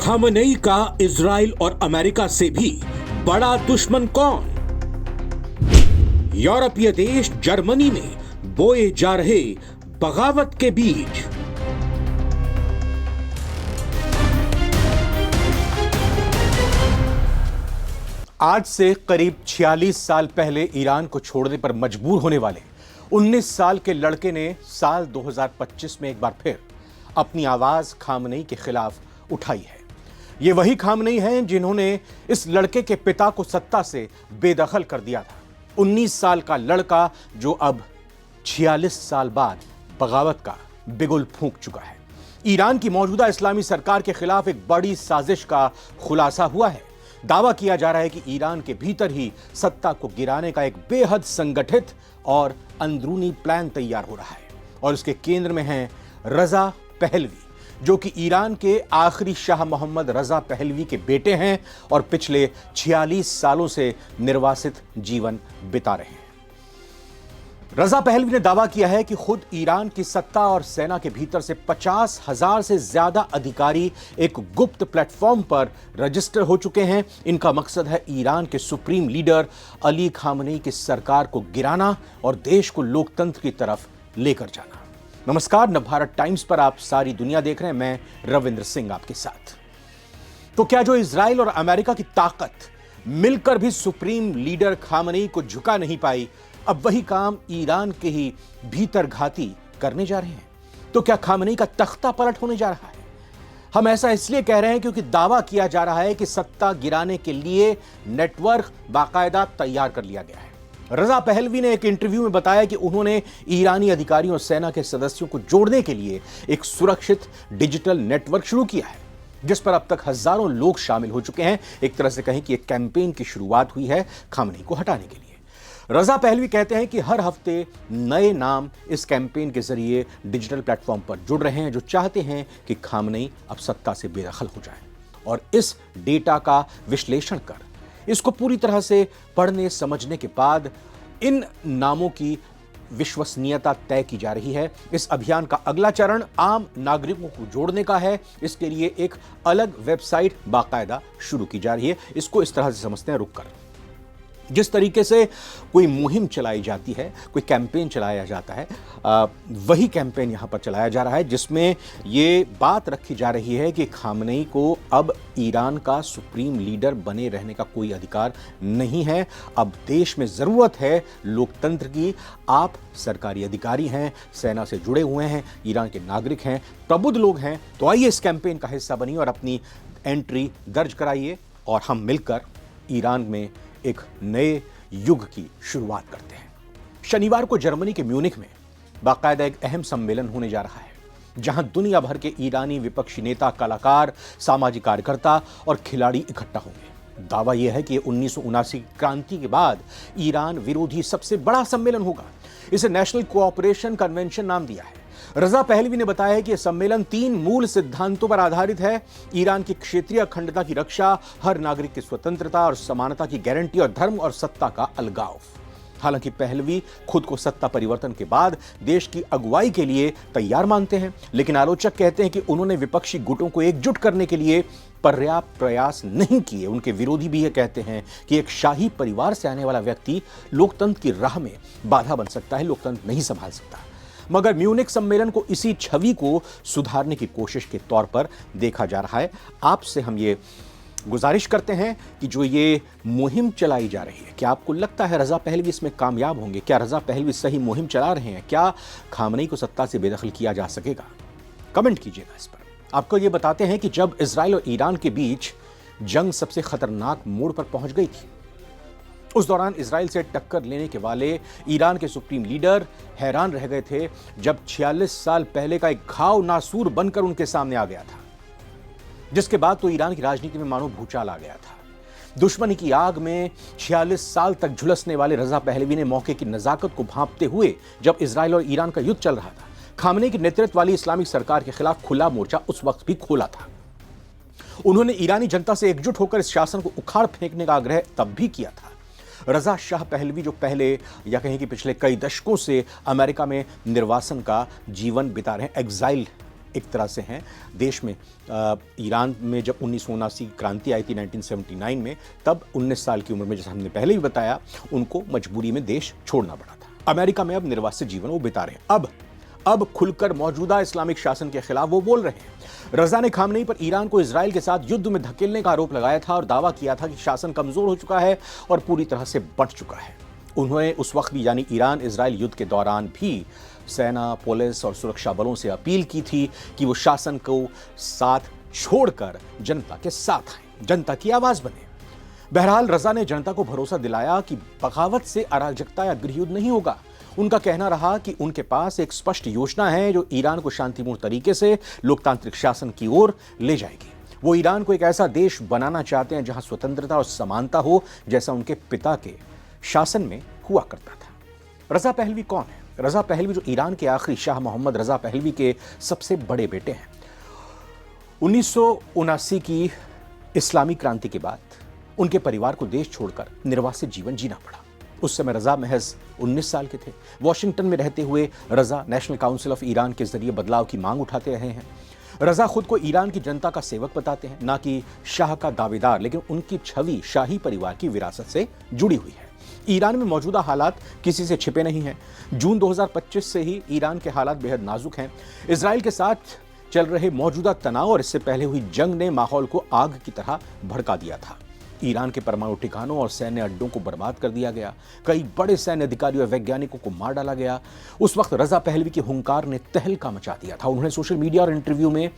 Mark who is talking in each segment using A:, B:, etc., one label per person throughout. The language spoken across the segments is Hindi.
A: खामनेई का इजराइल और अमेरिका से भी बड़ा दुश्मन कौन? यूरोपीय देश जर्मनी में बोए जा रहे बगावत के बीज।
B: आज से करीब 46 साल पहले ईरान को छोड़ने पर मजबूर होने वाले 19 साल के लड़के ने साल 2025 में एक बार फिर अपनी आवाज खामनेई के खिलाफ उठाई है। ये वही खामनेई हैं जिन्होंने इस लड़के के पिता को सत्ता से बेदखल कर दिया था। 19 साल का लड़का जो अब 46 साल बाद बगावत का बिगुल फूंक चुका है। ईरान की मौजूदा इस्लामी सरकार के खिलाफ एक बड़ी साजिश का खुलासा हुआ है। दावा किया जा रहा है कि ईरान के भीतर ही सत्ता को गिराने का एक बेहद संगठित और अंदरूनी प्लान तैयार हो रहा है और इसके केंद्र में हैं रजा पहलवी, जो कि ईरान के आखिरी शाह मोहम्मद रजा पहलवी के बेटे हैं और पिछले 46 सालों से निर्वासित जीवन बिता रहे हैं। रजा पहलवी ने दावा किया है कि खुद ईरान की सत्ता और सेना के भीतर से 50,000 से ज्यादा अधिकारी एक गुप्त प्लेटफॉर्म पर रजिस्टर हो चुके हैं। इनका मकसद है ईरान के सुप्रीम लीडर अली खामनेई की सरकार को गिराना और देश को लोकतंत्र की तरफ लेकर जाना। नमस्कार, नवभारत टाइम्स पर आप सारी दुनिया देख रहे हैं। मैं रविंद्र सिंह आपके साथ। तो क्या जो इजराइल और अमेरिका की ताकत मिलकर भी सुप्रीम लीडर खामनेई को झुका नहीं पाई, अब वही काम ईरान के ही भीतर घाती करने जा रहे हैं? तो क्या खामनेई का तख्ता पलट होने जा रहा है? हम ऐसा इसलिए कह रहे हैं क्योंकि दावा किया जा रहा है कि सत्ता गिराने के लिए नेटवर्क बाकायदा तैयार कर लिया गया है। रजा पहलवी ने एक इंटरव्यू में बताया कि उन्होंने ईरानी अधिकारियों और सेना के सदस्यों को जोड़ने के लिए एक सुरक्षित डिजिटल नेटवर्क शुरू किया है, जिस पर अब तक हजारों लोग शामिल हो चुके हैं। एक तरह से कहें कि एक कैंपेन की शुरुआत हुई है खामनेई को हटाने के लिए। रजा पहलवी कहते हैं कि हर हफ्ते नए नाम इस कैंपेन के जरिए डिजिटल प्लेटफॉर्म पर जुड़ रहे हैं, जो चाहते हैं कि खामनेई अब सत्ता से बेदखल हो जाए। और इस डेटा का विश्लेषण कर इसको पूरी तरह से पढ़ने समझने के बाद इन नामों की विश्वसनीयता तय की जा रही है। इस अभियान का अगला चरण आम नागरिकों को जोड़ने का है। इसके लिए एक अलग वेबसाइट बाकायदा शुरू की जा रही है। इसको इस तरह से समझते हैं, रुक कर जिस तरीके से कोई मुहिम चलाई जाती है, कोई कैंपेन चलाया जाता है, वही कैंपेन यहां पर चलाया जा रहा है, जिसमें ये बात रखी जा रही है कि खामनेई को अब ईरान का सुप्रीम लीडर बने रहने का कोई अधिकार नहीं है। अब देश में जरूरत है लोकतंत्र की। आप सरकारी अधिकारी हैं, सेना से जुड़े हुए हैं, ईरान के नागरिक हैं, प्रबुद्ध लोग हैं, तो आइए इस कैंपेन का हिस्सा बनिए और अपनी एंट्री दर्ज कराइए और हम मिलकर ईरान में एक नए युग की शुरुआत करते हैं। शनिवार को जर्मनी के म्यूनिख में बाकायदा एक अहम सम्मेलन होने जा रहा है, जहां दुनिया भर के ईरानी विपक्षी नेता, कलाकार, सामाजिक कार्यकर्ता और खिलाड़ी इकट्ठा होंगे। दावा यह है कि यह 1979 क्रांति के बाद ईरान विरोधी सबसे बड़ा सम्मेलन होगा। इसे नेशनल कोऑपरेशन कन्वेंशन नाम दिया है। रजा पहलवी ने बताया है कि यह सम्मेलन 3 मूल सिद्धांतों पर आधारित है: ईरान की क्षेत्रीय अखंडता की रक्षा, हर नागरिक की स्वतंत्रता और समानता की गारंटी और धर्म और सत्ता का अलगाव। हालांकि पहलवी खुद को सत्ता परिवर्तन के बाद देश की अगुवाई के लिए तैयार मानते हैं, लेकिन आलोचक कहते हैं कि उन्होंने विपक्षी गुटों को एकजुट करने के लिए पर्याप्त प्रयास नहीं किए। उनके विरोधी भी यह कहते हैं कि एक शाही परिवार से आने वाला व्यक्ति लोकतंत्र की राह में बाधा बन सकता है, लोकतंत्र नहीं संभाल सकता। मगर म्यूनिख सम्मेलन को इसी छवि को सुधारने की कोशिश के तौर पर देखा जा रहा है। आपसे हम ये गुजारिश करते हैं कि जो ये मुहिम चलाई जा रही है, क्या आपको लगता है रजा पहलवी इसमें कामयाब होंगे? क्या रजा पहलवी सही मुहिम चला रहे हैं? क्या खामनेई को सत्ता से बेदखल किया जा सकेगा? कमेंट कीजिएगा इस पर। आपको ये बताते हैं कि जब इजराइल और ईरान के बीच जंग सबसे खतरनाक मोड़ पर पहुंच गई थी, उस दौरान इजराइल से टक्कर लेने के वाले ईरान के सुप्रीम लीडर हैरान रह गए थे, जब 46 साल पहले का एक घाव नासूर बनकर उनके सामने आ गया था, जिसके बाद तो ईरान की राजनीति में मानो भूचाल आ गया था। दुश्मनी की आग में 46 साल तक झुलसने वाले रजा पहलवी ने मौके की नजाकत को भांपते हुए, जब इजराइल और ईरान का युद्ध चल रहा था, खामनेई के नेतृत्व वाली इस्लामिक सरकार के खिलाफ खुला मोर्चा उस वक्त भी खोला था। उन्होंने ईरानी जनता से एकजुट होकर इस शासन को उखाड़ फेंकने का आग्रह तब भी किया था। रजा शाह पहलवी, जो पहले या कहें कि पिछले कई दशकों से अमेरिका में निर्वासन का जीवन बिता रहे हैं, एग्जाइल एक तरह से हैं देश में। ईरान में जब 1979 की क्रांति आई थी 1979 में, तब 19 साल की उम्र में, जैसा हमने पहले भी बताया, उनको मजबूरी में देश छोड़ना पड़ा था। अमेरिका में अब निर्वासित जीवन वो बिता रहे हैं। अब खुलकर मौजूदा इस्लामिक शासन के खिलाफ वो बोल रहे हैं। रजा ने खामनेई पर ईरान को इजराइल के साथ युद्ध में धकेलने का आरोप लगाया था और दावा किया था कि शासन कमजोर हो चुका है और पूरी तरह से बंट चुका है। उन्होंने उस वक्त भी, यानी ईरान इजराइल युद्ध के दौरान भी, सेना, पुलिस और सुरक्षा बलों से अपील की थी कि वो शासन को साथ छोड़कर जनता के साथ आए, जनता की आवाज बने। बहरहाल रजा ने जनता को भरोसा दिलाया कि बगावत से अराजकता या गृहयुद्ध नहीं होगा। उनका कहना रहा कि उनके पास एक स्पष्ट योजना है जो ईरान को शांतिपूर्ण तरीके से लोकतांत्रिक शासन की ओर ले जाएगी। वो ईरान को एक ऐसा देश बनाना चाहते हैं जहां स्वतंत्रता और समानता हो, जैसा उनके पिता के शासन में हुआ करता था। रजा पहलवी कौन है? रजा पहलवी जो ईरान के आखिरी शाह मोहम्मद रजा पहलवी के सबसे बड़े बेटे हैं। 1979 की इस्लामी क्रांति के बाद उनके परिवार को देश छोड़कर निर्वासित जीवन जीना पड़ा। उस समय रजा महज 19 साल के थे। वॉशिंगटन में रहते हुए रजा नेशनल काउंसिल ऑफ ईरान के जरिए बदलाव की मांग उठाते रहे हैं। रजा खुद को ईरान की जनता का सेवक बताते हैं, ना कि शाह का दावेदार, लेकिन उनकी छवि शाही परिवार की विरासत से जुड़ी हुई है। ईरान में मौजूदा हालात किसी से छिपे नहीं हैं। जून 2025 से ही ईरान के हालात बेहद नाजुक हैं। इजराइल के साथ चल रहे मौजूदा तनाव और इससे पहले हुई जंग ने माहौल को आग की तरह भड़का दिया था। ईरान के परमाणु ठिकानों और सैन्य अड्डों को बर्बाद कर दिया गया। कई बड़े सैन्य अधिकारियों और वैज्ञानिकों को मार डाला गया। उस वक्त रजा पहलवी की हुंकार ने तहलका मचा दिया था। उन्होंने सोशल मीडिया और इंटरव्यू में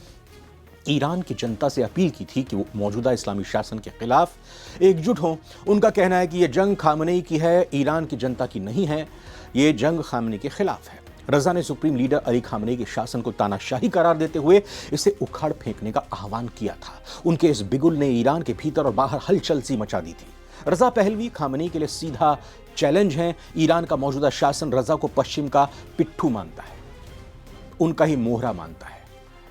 B: ईरान की जनता से अपील की थी कि वो मौजूदा इस्लामी शासन के खिलाफ एकजुट हों। उनका कहना है कि यह जंग खामनेई की है, ईरान की जनता की नहीं है। ये जंग खामनेई के खिलाफ है। रजा ने सुप्रीम लीडर अली खामनेई के शासन को तानाशाही करार देते हुए इसे उखाड़ फेंकने का आह्वान किया था। उनके इस बिगुल ने ईरान के भीतर और बाहर हलचल सी मचा दी थी। रजा पहलवी खामनेई के लिए सीधा चैलेंज है। ईरान का मौजूदा शासन रजा को पश्चिम का पिट्ठू मानता है, उनका ही मोहरा मानता है,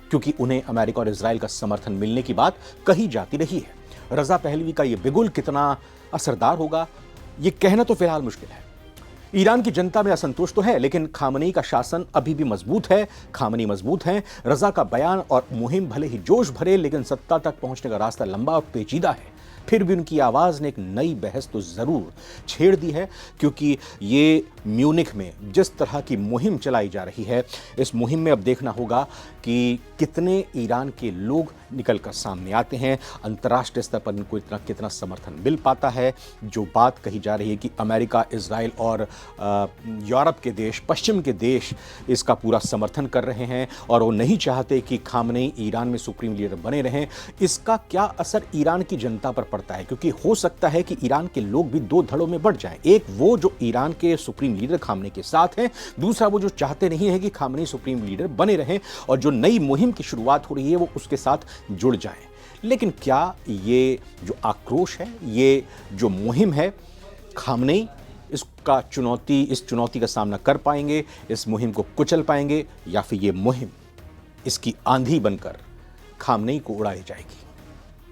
B: क्योंकि उन्हें अमेरिका और इजराइल का समर्थन मिलने की बात कही जाती रही है। रजा पहलवी का यह बिगुल कितना असरदार होगा, यह कहना तो फिलहाल मुश्किल है। ईरान की जनता में असंतोष तो है, लेकिन खामनेई का शासन अभी भी मजबूत है। खामनेई मजबूत है। रजा का बयान और मुहिम भले ही जोश भरे, लेकिन सत्ता तक पहुंचने का रास्ता लंबा और पेचीदा है। फिर भी उनकी आवाज ने एक नई बहस तो जरूर छेड़ दी है, क्योंकि ये म्यूनिख में जिस तरह की मुहिम चलाई जा रही है, इस मुहिम में अब देखना होगा कि कितने ईरान के लोग निकलकर सामने आते हैं। अंतर्राष्ट्रीय स्तर पर इनको इतना कितना समर्थन मिल पाता है। जो बात कही जा रही है कि अमेरिका, इजराइल और यूरोप के देश, पश्चिम के देश इसका पूरा समर्थन कर रहे हैं और वो नहीं चाहते कि खामनेई ईरान में सुप्रीम लीडर बने रहें। इसका क्या असर ईरान की जनता पर पड़ता है? क्योंकि हो सकता है कि ईरान के लोग भी दो धड़ों में बढ़ जाएं। एक वो जो ईरान के सुप्रीम लीडर खामनेई के साथ हैं, दूसरा वो जो चाहते नहीं है कि खामनेई सुप्रीम लीडर बने रहें और जो नई मुहिम की शुरुआत हो रही है वो उसके साथ जुड़ जाएं। लेकिन क्या ये जो आक्रोश है, ये जो मुहिम है, खामनेई इस चुनौती का सामना कर पाएंगे, इस मुहिम को कुचल पाएंगे, या फिर ये मुहिम इसकी आंधी बनकर खामनेई को उड़ाई जाएगी?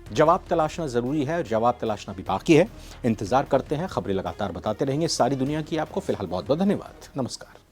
B: जवाब तलाशना जरूरी है, जवाब तलाशना भी बाकी है। इंतजार करते हैं, खबरें लगातार बताते रहेंगे सारी दुनिया की आपको। फिलहाल बहुत बहुत धन्यवाद। नमस्कार।